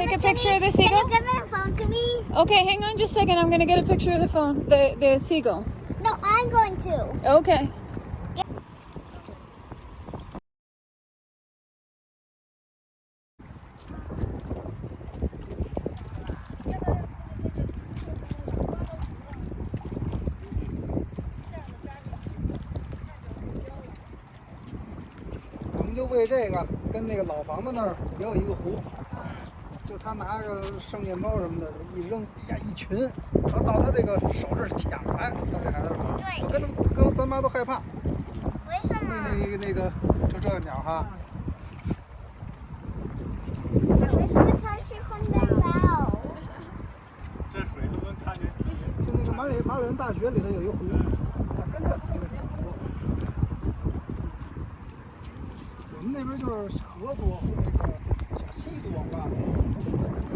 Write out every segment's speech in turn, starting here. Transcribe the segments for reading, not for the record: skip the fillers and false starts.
take a picture of the seagull? Can you give your phone to me? Okay, hang on just a second. I'm gonna get a picture of the seagull. No, I'm going to. Okay.我们就为这个跟那个老房子那儿也有一个湖，就他拿个剩面包什么的一扔，哎呀一群，然后到他这个手这儿抢来，到这孩子手，我跟咱妈都害怕。为什么？那个，就这个鸟哈。为什么超喜欢的鸟？这水都能看见。就那个马里兰大学里头有一湖，它跟着那个小湖。我们那边就是河多，那个小溪多吧。小溪。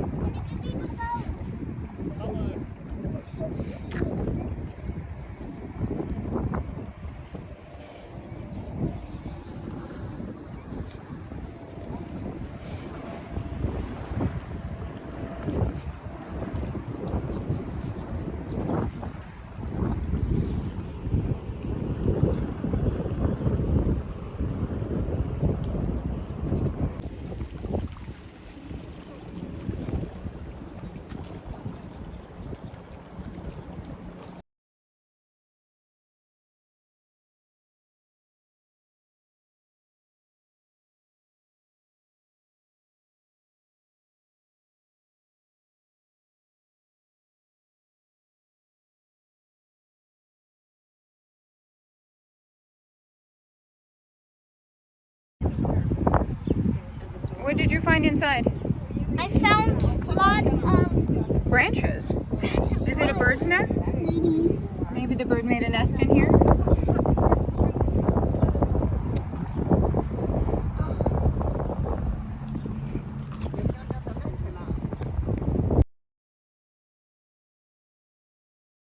What did you find inside? I found lots of Branches. Is it a bird's nest? maybe. Maybe the bird made a nest in here?